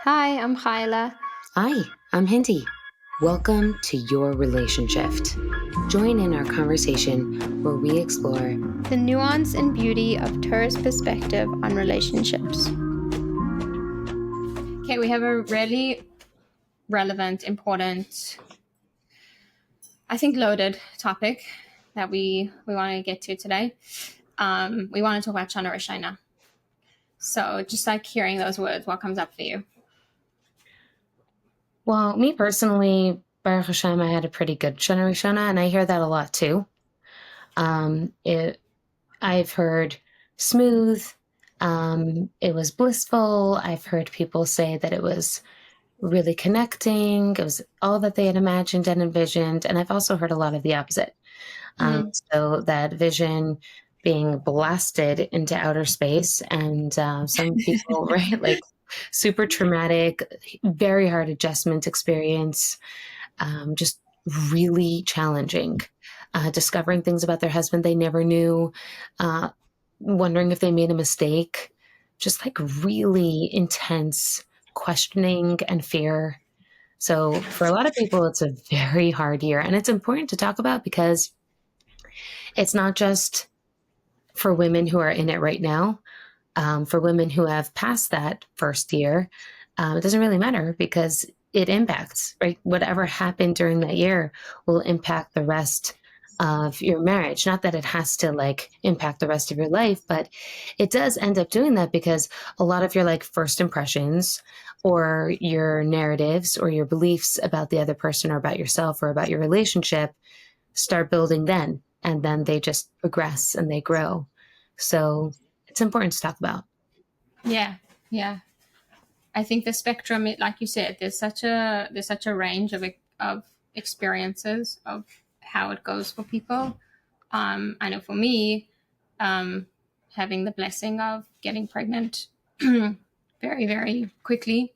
Hi, I'm Chayale. Hi, I'm Hinty. Welcome to Your Relationshift. Join in our conversation where we explore The nuance and beauty of Torah's perspective on relationships. Okay, we have a really relevant, important, I think loaded topic that we want to get to today. We want to talk about Shana Rishona. So just like hearing those words, what comes up for you? Well, me personally, Baruch Hashem, I had a pretty good Shana Rishona, and I hear that a lot too. I've heard smooth, it was blissful. I've heard people say that it was really connecting. It was all that they had imagined and envisioned. And I've also heard a lot of the opposite. So that vision being blasted into outer space, and some people, right, like super traumatic, very hard adjustment experience, just really challenging, discovering things about their husband they never knew, uh, wondering if they made a mistake, just like really intense questioning and fear. So for a lot of people, it's a very hard year, and it's important to talk about because it's not just for women who are in it right now. For women who have passed that first year, it doesn't really matter because it impacts, right? Whatever happened during that year will impact the rest of your marriage. Not that it has to like impact the rest of your life, but it does end up doing that because a lot of your like first impressions or your narratives or your beliefs about the other person or about yourself or about your relationship start building then. And then they just progress and they grow. So it's important to talk about. Yeah, yeah. I think the spectrum, like you said, there's such a range of experiences of how it goes for people. I know for me, um, having the blessing of getting pregnant very, very quickly,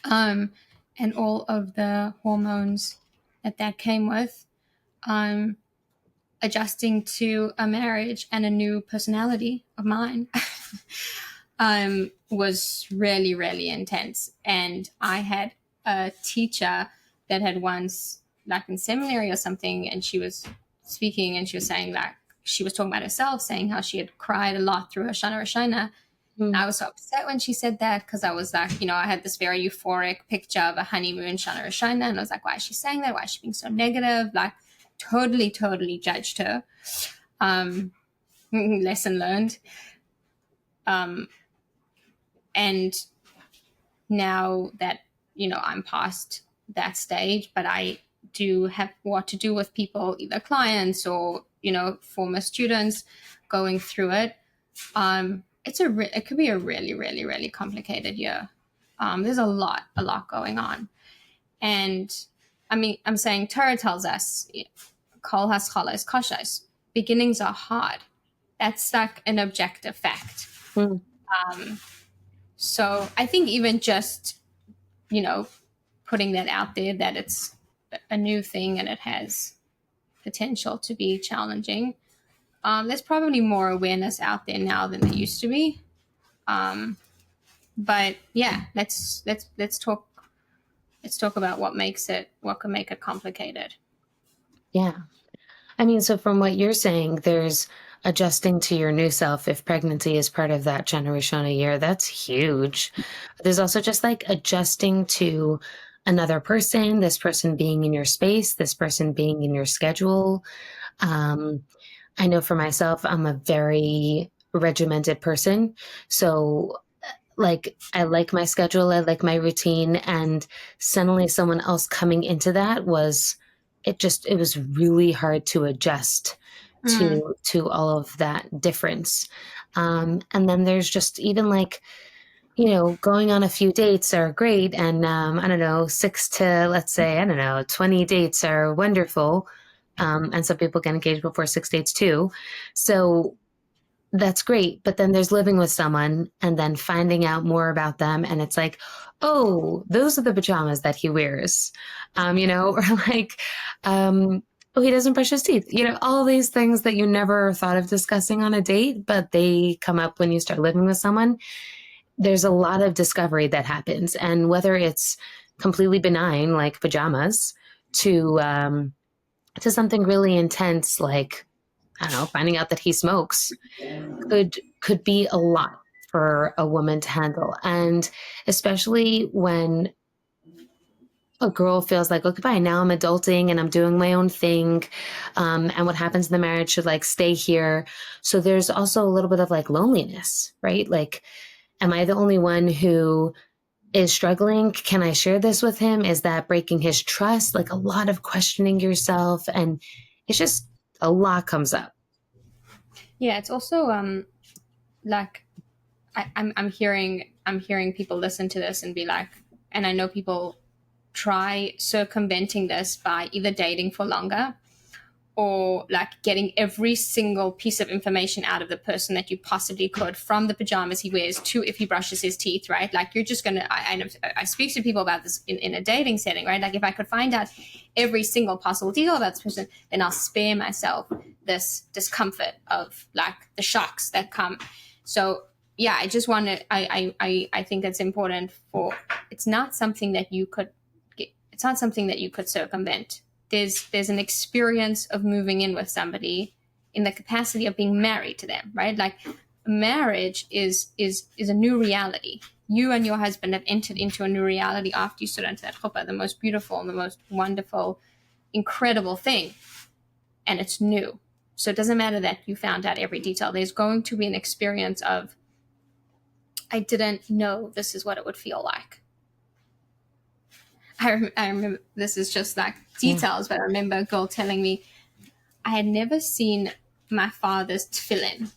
um, and all of the hormones that came with, um, adjusting to a marriage and a new personality of mine was really, really intense. And I had a teacher that had once, like in seminary or something, and she was speaking and she was saying like, she was talking about herself, saying how she had cried a lot through her Shana Rishona. And Mm. I was so upset when she said that because I was like, I had this very euphoric picture of a honeymoon Shana Rishona. And I was like, why is she saying that? Why is she being so negative? Like, totally, totally judged her. Lesson learned. And now that, I'm past that stage, but I do have what to do with people, either clients or, former students going through it. It could be a really, really, really complicated year. There's a lot going on. And I mean, I'm saying Torah tells us, kol haschalas kashas. Beginnings are hard. That's like an objective fact. Mm. So I think even just, you know, putting that out there that it's a new thing and it has potential to be challenging. There's probably more awareness out there now than there used to be. But yeah, let's talk about what can make it complicated. Yeah. I mean, so from what you're saying, there's adjusting to your new self if pregnancy is part of that generation year. That's huge. There's also just like adjusting to another person, this person being in your space, this person being in your schedule. Um, I know for myself, I'm a very regimented person. So like I like my schedule, I like my routine, and suddenly someone else coming into that it was really hard to adjust Mm. to all of that difference. And then there's just even like, going on a few dates are great, and I don't know, six to let's say, I don't know, 20 dates are wonderful. And some people get engaged before six dates too. So that's great. But then there's living with someone and then finding out more about them. And it's like, oh, those are the pajamas that he wears, or like, oh, he doesn't brush his teeth, all these things that you never thought of discussing on a date, but they come up when you start living with someone. there's a lot of discovery that happens. And whether it's completely benign, like pajamas, to something really intense, like, I don't know, finding out that he smokes, could be a lot for a woman to handle. And especially when a girl feels like, okay, fine, now I'm adulting and I'm doing my own thing. And what happens in the marriage should like stay here. So there's also a little bit of like loneliness, right? Like, am I the only one who is struggling? Can I share this with him? Is that breaking his trust? Like a lot of questioning yourself. And it's just a lot comes up. Yeah, it's also like I'm hearing people listen to this and be like, and I know people try circumventing this by either dating for longer or like getting every single piece of information out of the person that you possibly could, from the pajamas he wears to if he brushes his teeth, right? Like you're just gonna, I speak to people about this in a dating setting, right? Like if I could find out every single possible detail about this person, then I'll spare myself this discomfort of like the shocks that come. So yeah, I just want to, I think it's important for, it's not something that you could get, it's not something that you could circumvent. There's an experience of moving in with somebody in the capacity of being married to them, right? Like marriage is a new reality. You and your husband have entered into a new reality after you stood into that chuppah, the most beautiful and the most wonderful, incredible thing. And it's new. So it doesn't matter that you found out every detail. There's going to be an experience of, I didn't know this is what it would feel like. I remember, this is just like details, but I remember a girl telling me I had never seen my father's tefillin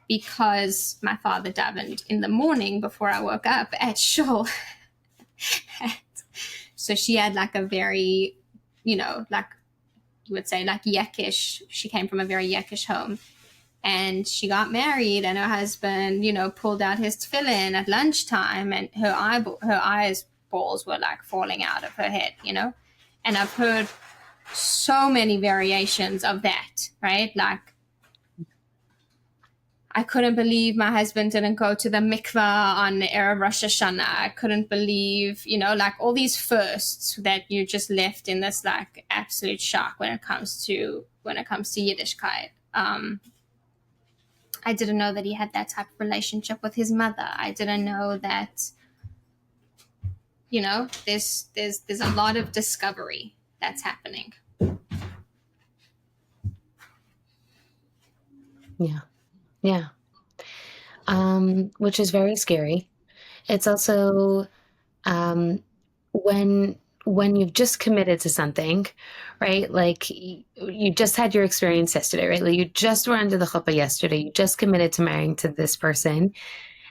because my father davened in the morning before I woke up at shul. So she had like a very, like you would say, like Yekish. She came from a very Yekish home. And she got married, and her husband, pulled out his tefillin at lunchtime, and her eyes balls were like falling out of her head, And I've heard so many variations of that, right? Like, I couldn't believe my husband didn't go to the mikvah on the Erev Rosh Hashanah. I couldn't believe, like all these firsts that you just left in this like absolute shock when it comes to Yiddishkeit. I didn't know that he had that type of relationship with his mother. I didn't know that, there's a lot of discovery that's happening. Yeah. Yeah. Which is very scary. It's also, when you've just committed to something, right? Like you just had your experience yesterday, right? Like you just were under the chuppah yesterday. You just committed to marrying to this person.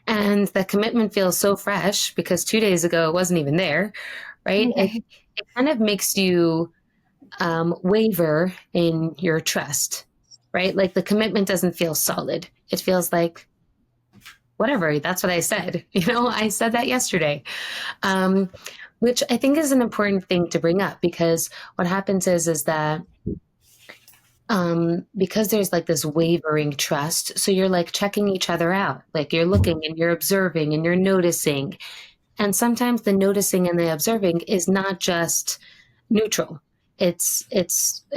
And the commitment feels so fresh because 2 days ago it wasn't even there, right? Okay. It kind of makes you waver in your trust, right? Like the commitment doesn't feel solid. It feels like, whatever, that's what I said. I said that yesterday. Which I think is an important thing to bring up, because what happens is that because there's like this wavering trust, so you're like checking each other out, like you're looking and you're observing and you're noticing, and sometimes the noticing and the observing is not just neutral. It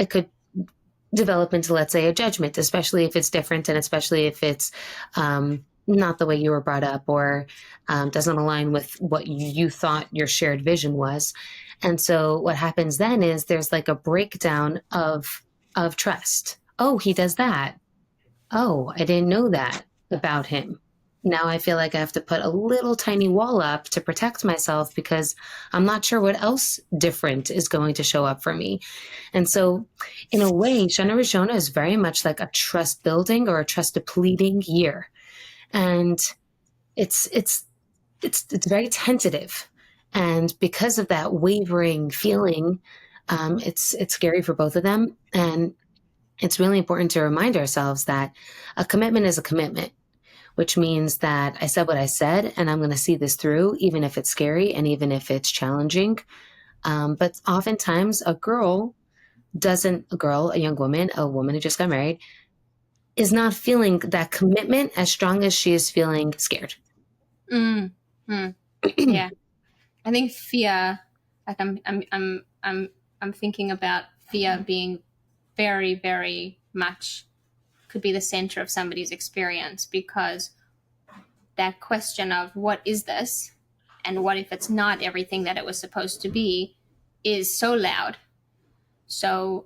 could develop into, let's say, a judgment, especially if it's different and especially if it's not the way you were brought up, or doesn't align with what you thought your shared vision was. And so what happens then is there's like a breakdown of trust. Oh, he does that. Oh, I didn't know that about him. Now I feel like I have to put a little tiny wall up to protect myself because I'm not sure what else different is going to show up for me. And so in a way, Shana Rishona is very much like a trust building or a trust depleting year. And it's very tentative. And because of that wavering feeling, it's scary for both of them. And it's really important to remind ourselves that a commitment is a commitment, which means that I said what I said, and I'm going to see this through, even if it's scary and even if it's challenging. But oftentimes a young woman, a woman who just got married, is not feeling that commitment as strong as she is feeling scared. Mm, mm, yeah. I think fear, like I'm thinking about fear being very, very much could be the center of somebody's experience, because that question of what is this and what if it's not everything that it was supposed to be is so loud. So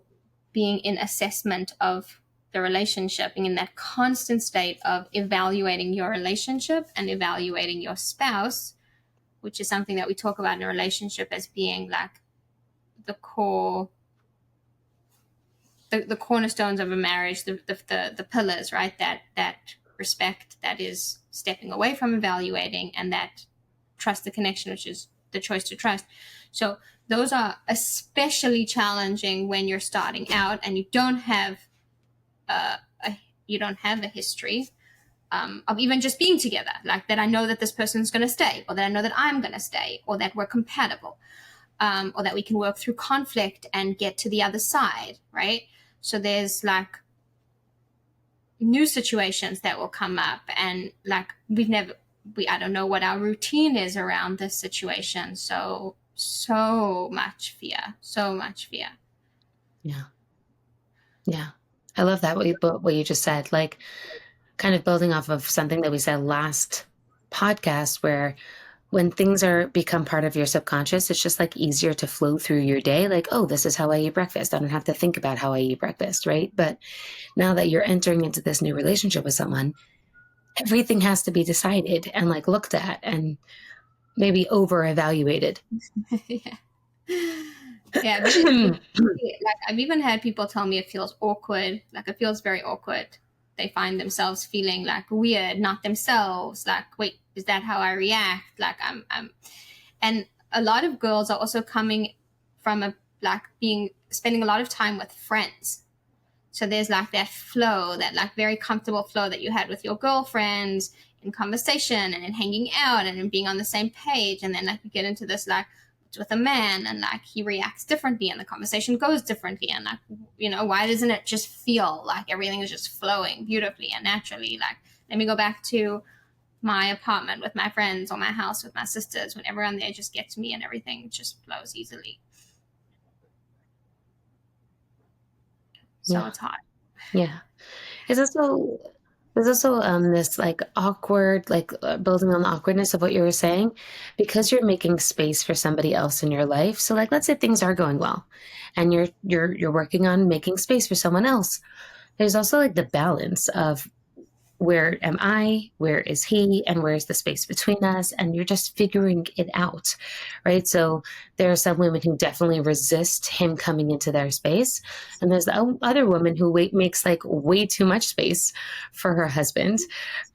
being in assessment of the relationship, being in that constant state of evaluating your relationship and evaluating your spouse, which is something that we talk about in a relationship as being like the core, the cornerstones of a marriage, the pillars, right? That respect, that is stepping away from evaluating, and that trust the connection, which is the choice to trust. So those are especially challenging when you're starting out and you don't have a history of even just being together, like that I know that this person's going to stay, or that I know that I'm going to stay, or that we're compatible, or that we can work through conflict and get to the other side, right? So there's like new situations that will come up, and like I don't know what our routine is around this situation. So much fear, so much fear. Yeah. Yeah. I love that what you just said, like kind of building off of something that we said last podcast, where when things are become part of your subconscious, it's just like easier to flow through your day. Like, oh, this is how I eat breakfast. I don't have to think about how I eat breakfast, right? But now that you're entering into this new relationship with someone, everything has to be decided and like looked at and maybe over evaluated. Yeah. Yeah, but like I've even had people tell me it feels awkward, like it feels very awkward. They find themselves feeling like weird, not themselves, like, wait, is that how I react? Like I'm and a lot of girls are also coming from a like being spending a lot of time with friends. So there's like that flow, that like very comfortable flow that you had with your girlfriends in conversation and in hanging out and in being on the same page. And then like you get into this like with a man, and like he reacts differently and the conversation goes differently. And like, why doesn't it just feel like everything is just flowing beautifully and naturally? Like, let me go back to my apartment with my friends, or my house with my sisters, when everyone there just gets me and everything just flows easily. So Yeah. it's hard. Yeah. It's also there's also this like awkward, like building on the awkwardness of what you were saying, because you're making space for somebody else in your life. So like let's say things are going well and you're working on making space for someone else. There's also like the balance of where am I, where is he, and where's the space between us, and you're just figuring it out, right? So there are some women who definitely resist him coming into their space, and there's the other woman who makes like way too much space for her husband,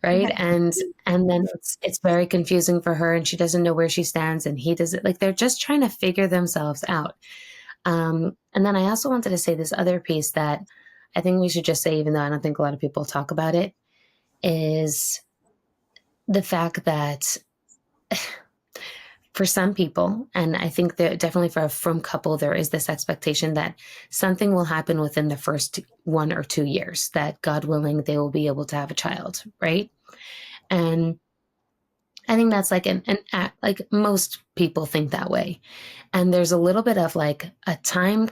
right? And then it's very confusing for her, and she doesn't know where she stands, and he doesn't. Like they're just trying to figure themselves out. And then I also wanted to say this other piece that I think we should just say, even though I don't think a lot of people talk about it, is the fact that for some people, and I think that definitely for a frum couple, there is this expectation that something will happen within the first 1 or 2 years, that God willing, they will be able to have a child, right? And I think that's like like most people think that way. And there's a little bit of like a time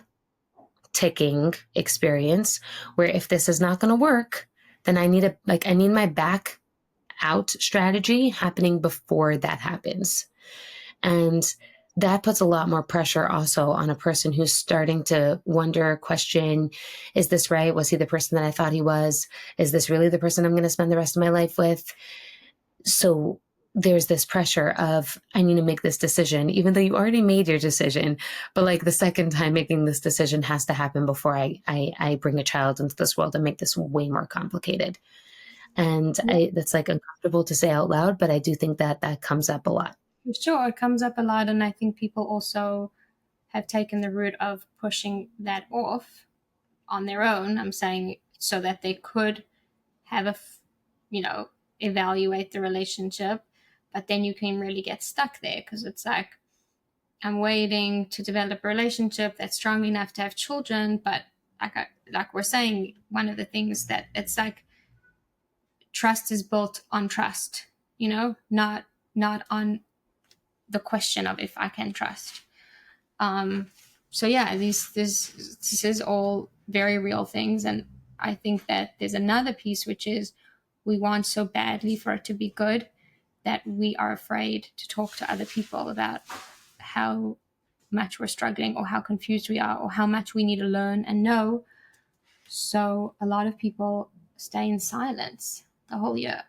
ticking experience where if this is not going to work, then I need my back out strategy happening before that happens. And that puts a lot more pressure also on a person who's starting to wonder, question, is this right? Was he the person that I thought he was? Is this really the person I'm going to spend the rest of my life with? So there's this pressure of, I need to make this decision, even though you already made your decision. But like the second time making this decision has to happen before I bring a child into this world and make this way more complicated. And that's like uncomfortable to say out loud, but I do think that that comes up a lot. Sure, it comes up a lot, and I think people also have taken the route of pushing that off on their own. I'm saying so that they could have evaluate the relationship, but then you can really get stuck there, because it's like, I'm waiting to develop a relationship that's strong enough to have children, but like we're saying, one of the things that it's like trust is built on trust, not not on the question of if I can trust. So yeah, this is all very real things, and I think that there's another piece, which is we want so badly for it to be good that we are afraid to talk to other people about how much we're struggling or how confused we are or how much we need to learn and know. So a lot of people stay in silence the whole year,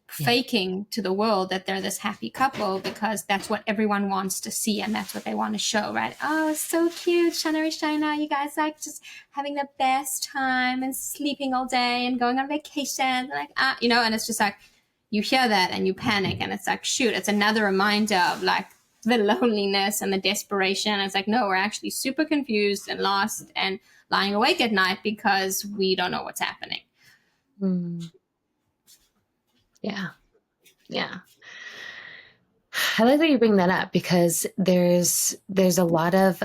faking to the world that they're this happy couple because that's what everyone wants to see and that's what they want to show, right? Oh, it's so cute, Shana Rishona, you guys like just having the best time and sleeping all day and going on vacation, like and it's just like you hear that and you panic, and it's like, shoot, it's another reminder of like the loneliness and the desperation. And it's like, no, we're actually super confused and lost and lying awake at night because we don't know what's happening. Yeah. I like that you bring that up because there's a lot of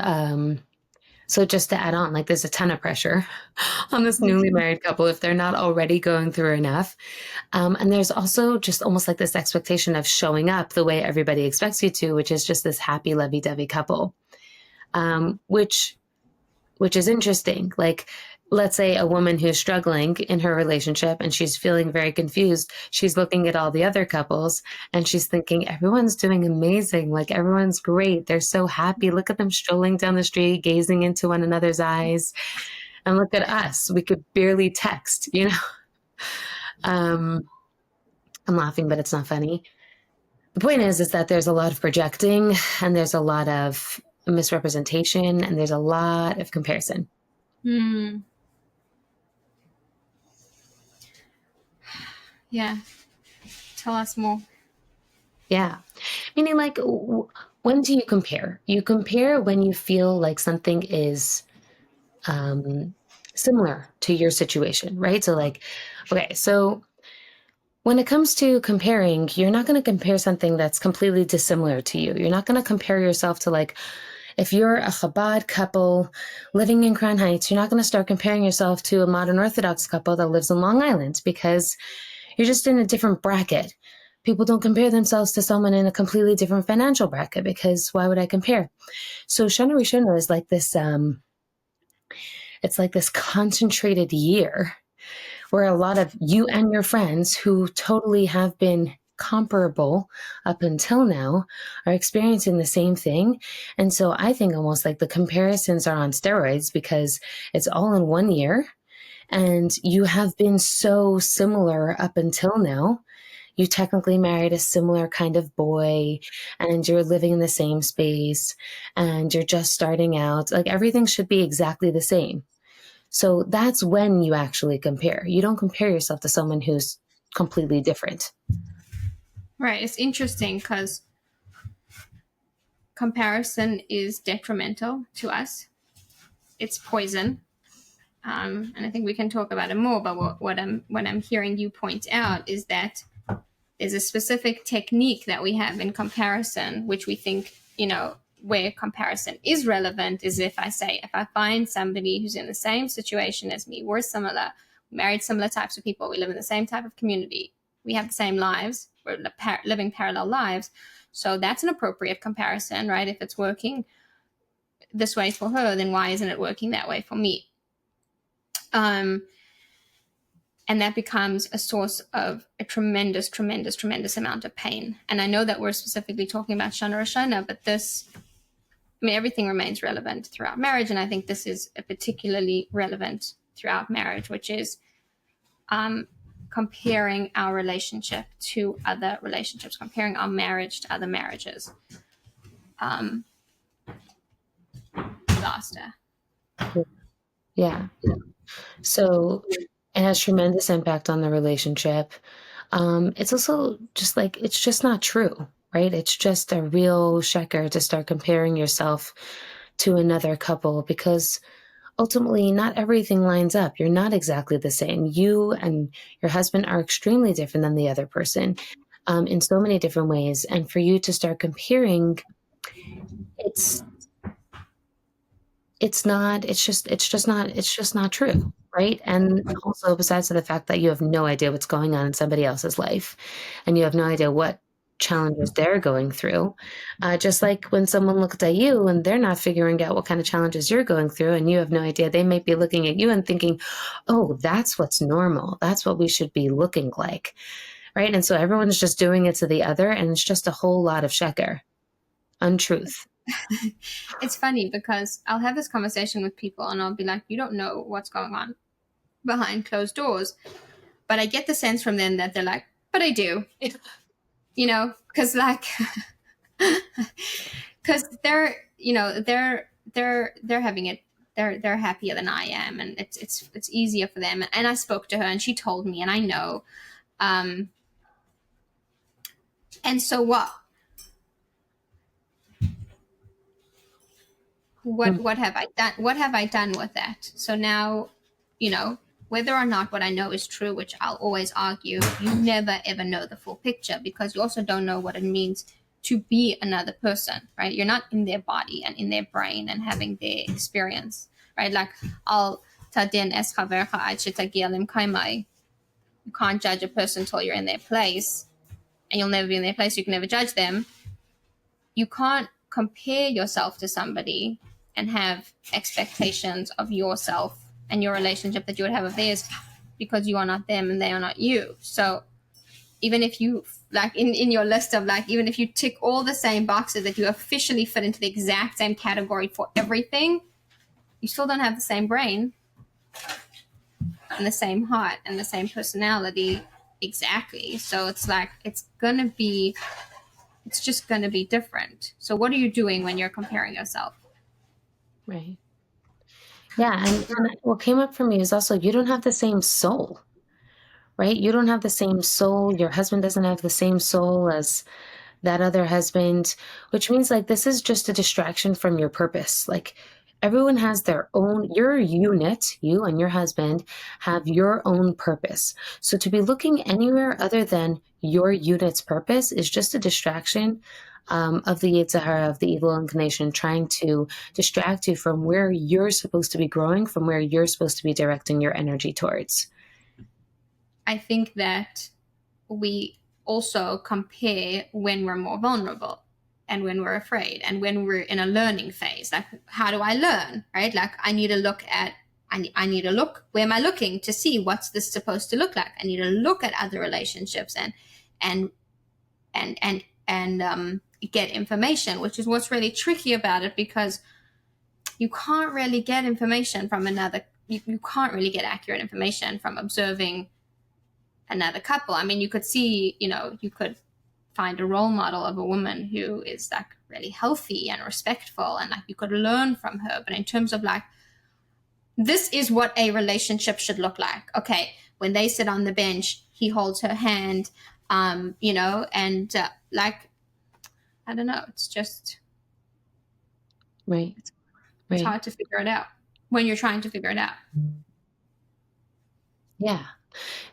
so just to add on, like there's a ton of pressure on this newly married couple if they're not already going through enough. And there's also just almost like this expectation of showing up the way everybody expects you to, which is just this happy, lovey-dovey couple, which is interesting. Like, let's say a woman who's struggling in her relationship and she's feeling very confused. She's looking at all the other couples and she's thinking, everyone's doing amazing. Like, everyone's great. They're so happy. Look at them strolling down the street, gazing into one another's eyes. And look at us. We could barely text, I'm laughing, but it's not funny. The point is that there's a lot of projecting and there's a lot of misrepresentation and there's a lot of comparison. Yeah. Tell us more. Yeah. Meaning, like, when do you compare? You compare when you feel like something is similar to your situation, right? So like, okay, so when it comes to comparing, you're not going to compare something that's completely dissimilar to you. You're not going to compare yourself to, like, if you're a Chabad couple living in Crown Heights, you're not going to start comparing yourself to a modern Orthodox couple that lives in Long Island because you're just in a different bracket. People don't compare themselves to someone in a completely different financial bracket because why would I compare? So Shana Rishona is like this, it's like this concentrated year where a lot of you and your friends who totally have been comparable up until now are experiencing the same thing. And so I think almost like the comparisons are on steroids because it's all in one year and you have been so similar up until now. You technically married a similar kind of boy and you're living in the same space and you're just starting out. Like, everything should be exactly the same. So that's when you actually compare. You don't compare yourself to someone who's completely different. Right. It's interesting because comparison is detrimental to us. It's poison. And I think we can talk about it more. But what I'm hearing you point out is that there's a specific technique that we have in comparison, which we think, where comparison is relevant is if I find somebody who's in the same situation as me, we're similar, married similar types of people, we live in the same type of community, we have the same lives, we're living parallel lives. So that's an appropriate comparison, right? If it's working this way for her, then why isn't it working that way for me? And that becomes a source of a tremendous, tremendous, tremendous amount of pain. And I know that we're specifically talking about Shana Rishona, but everything remains relevant throughout marriage. And I think this is a particularly relevant throughout marriage, which is comparing our relationship to other relationships, comparing our marriage to other marriages. Disaster. Yeah. So it has tremendous impact on the relationship. It's also just like, it's just not true, right? It's just a real sheker to start comparing yourself to another couple because ultimately not everything lines up. You're not exactly the same. You and your husband are extremely different than the other person in so many different ways. And for you to start comparing, it's just not true. right? And also, besides the fact that you have no idea what's going on in somebody else's life, and you have no idea what challenges they're going through. Just like when someone looks at you and they're not figuring out what kind of challenges you're going through, and you have no idea, they might be looking at you and thinking, oh, that's what's normal. That's what we should be looking like, right? And so everyone's just doing it to the other, and it's just a whole lot of sheker, untruth. It's funny because I'll have this conversation with people and I'll be like, you don't know what's going on behind closed doors. But I get the sense from them that they're like, but I do. You know, because like, because they're, you know, they're having it. They're happier than I am, and it's easier for them. And I spoke to her, and she told me, and I know. And so what have I done? What have I done with that? So now, you know, whether or not what I know is true, which I'll always argue, you never ever know the full picture because you also don't know what it means to be another person, right? You're not in their body and in their brain and having their experience, right? Like I'll tadin es chavercha ad shetagia limkaimai. You can't judge a person until you're in their place, and you'll never be in their place. You can never judge them. You can't compare yourself to somebody and have expectations of yourself and your relationship that you would have of theirs because you are not them and they are not you. So even if you like in your list of like, even if you tick all the same boxes that you officially fit into the exact same category for everything, you still don't have the same brain and the same heart and the same personality exactly. So it's like it's just going to be different. So what are you doing when you're comparing yourself? Right. Yeah. And what came up for me is also you don't have the same soul, right? You don't have the same soul. Your husband doesn't have the same soul as that other husband, which means like this is just a distraction from your purpose. Like everyone has their own, your unit, you and your husband have your own purpose. So to be looking anywhere other than your unit's purpose is just a distraction of the Yetzer Hara, of the evil inclination, trying to distract you from where you're supposed to be growing, from where you're supposed to be directing your energy towards. I think that we also compare when we're more vulnerable and when we're afraid and when we're in a learning phase. Like, how do I learn, right? Like, I need to look at, I need to look, where am I looking to see what's this supposed to look like? I need to look at other relationships and get information, which is what's really tricky about it because you can't really get information from another, you can't really get accurate information from observing another couple. I mean, you could see, you know, you could find a role model of a woman who is like really healthy and respectful and like you could learn from her. But in terms of like, this is what a relationship should look like. Okay, when they sit on the bench, he holds her hand, you know, and like, I don't know, it's just, Right. it's Right. hard to figure it out when you're trying to figure it out. Yeah.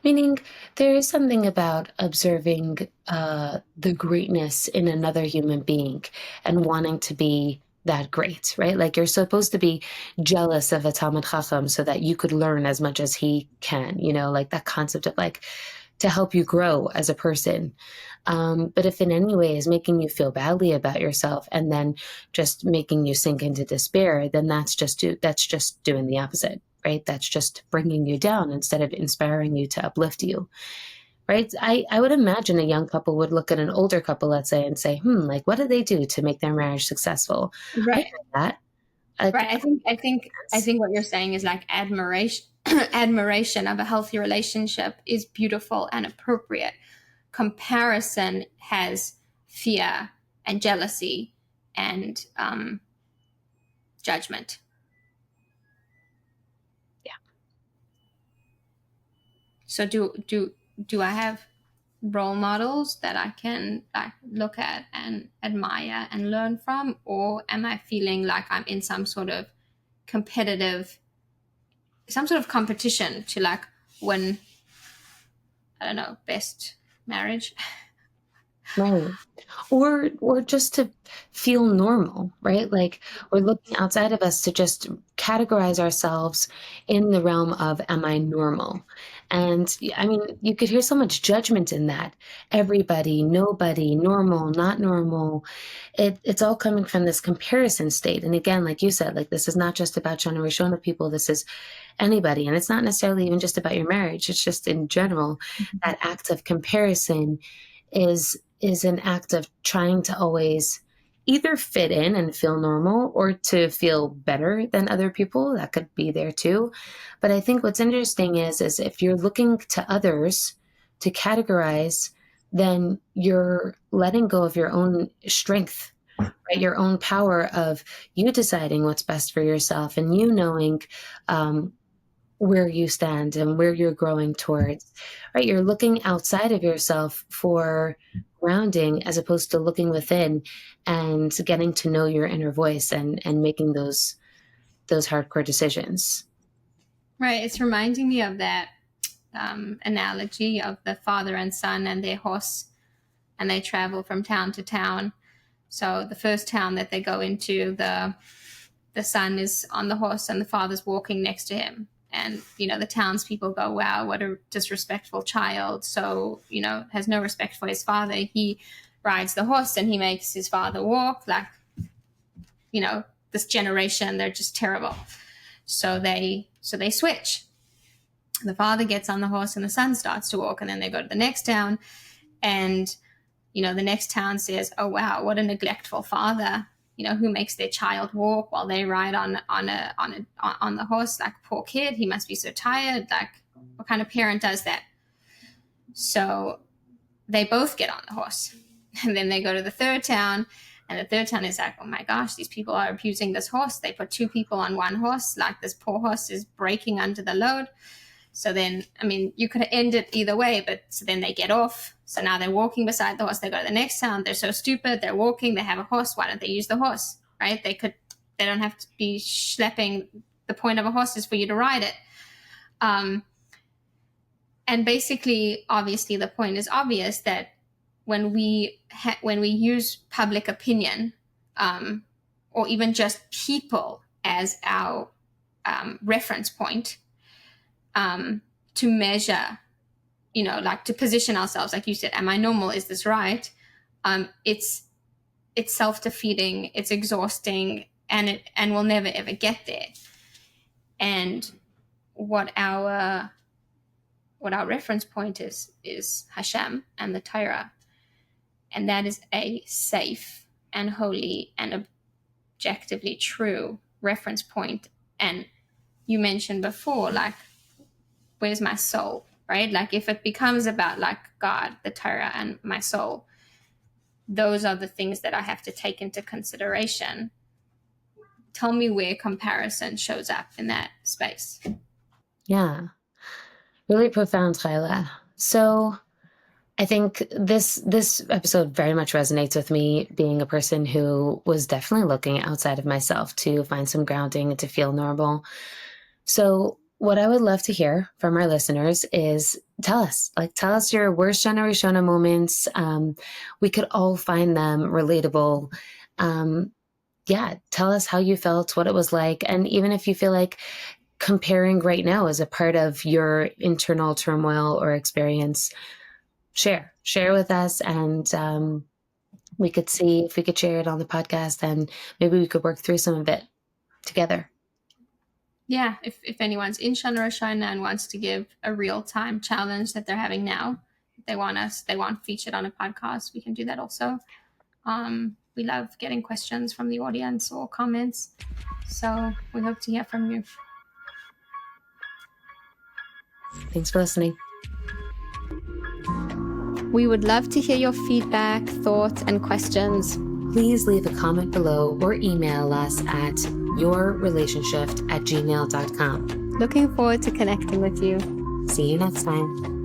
Meaning there is something about observing the greatness in another human being and wanting to be that great, right? Like you're supposed to be jealous of a Talmud Chacham so that you could learn as much as he can, you know, like that concept of like to help you grow as a person. But if in any way is making you feel badly about yourself and then just making you sink into despair, then that's just doing the opposite, right? That's just bringing you down instead of inspiring you to uplift you, right? I would imagine a young couple would look at an older couple, let's say, and say, like, what did they do to make their marriage successful? I Right. get that. Like, Right. I think what you're saying is like admiration admiration of a healthy relationship is beautiful and appropriate. Comparison has fear and jealousy and judgment. yeah, So do I have role models that I can like look at and admire and learn from, or am I feeling like I'm in some sort of competition to like win, I don't know, best marriage? Right. Or just to feel normal, right? Like we're looking outside of us to just categorize ourselves in the realm of am I normal? And I mean, you could hear so much judgment in that. Everybody, nobody, normal, not normal. It's all coming from this comparison state. And again, like you said, like this is not just about Shana Rishona people, this is anybody. And it's not necessarily even just about your marriage. It's just in general, that act of comparison is an act of trying to always either fit in and feel normal or to feel better than other people. That could be there too. But I think what's interesting is if you're looking to others to categorize, then you're letting go of your own strength, right? Your own power of you deciding what's best for yourself and you knowing where you stand and where you're growing towards, right? You're looking outside of yourself for grounding as opposed to looking within and getting to know your inner voice and making those hardcore decisions. Right. It's reminding me of that analogy of the father and son and their horse, and they travel from town to town. So the first town that they go into, the son is on the horse and the father's walking next to him. And, the townspeople go, wow, what a disrespectful child. So, has no respect for his father. He rides the horse and he makes his father walk. Like, this generation, they're just terrible. So they switch. The father gets on the horse and the son starts to walk. And then they go to the next town. And, the next town says, oh, wow, what a neglectful father. Who makes their child walk while they ride on the horse. Like, poor kid, he must be so tired. Like, what kind of parent does that? So they both get on the horse. And then they go to the third town, and the third town is like, oh my gosh, these people are abusing this horse. They put two people on one horse. Like, this poor horse is breaking under the load. So then, you could end it either way, but so then they get off. So now they're walking beside the horse. They go to the next town. They're so stupid. They're walking. They have a horse. Why don't they use the horse, right? They don't have to be schlepping. The point of a horse is for you to ride it. And basically, obviously, the point is obvious that when we use public opinion, or even just people as our reference point, to measure, like to position ourselves, like you said, am I normal? Is this right? It's self-defeating, it's exhausting, and we'll never ever get there. And what our reference point is Hashem and the Torah. And that is a safe and holy and objectively true reference point. And you mentioned before, like, where's my soul, right? Like, if it becomes about like God, the Torah, and my soul, those are the things that I have to take into consideration. Tell me where comparison shows up in that space. Yeah. Really profound, Chayale. So I think this episode very much resonates with me, being a person who was definitely looking outside of myself to find some grounding and to feel normal. So what I would love to hear from our listeners is tell us your worst Shana Rishona moments. We could all find them relatable. Tell us how you felt, what it was like. And even if you feel like comparing right now is a part of your internal turmoil or experience, share with us. And we could see if we could share it on the podcast, and maybe we could work through some of it together. Yeah, if anyone's in Shana Rishona and wants to give a real-time challenge that they're having now, they want featured on a podcast, we can do that also. We love getting questions from the audience or comments. So we hope to hear from you. Thanks for listening. We would love to hear your feedback, thoughts, and questions. Please leave a comment below or email us at yourrelationshift@gmail.com. Looking forward to connecting with you. See you next time.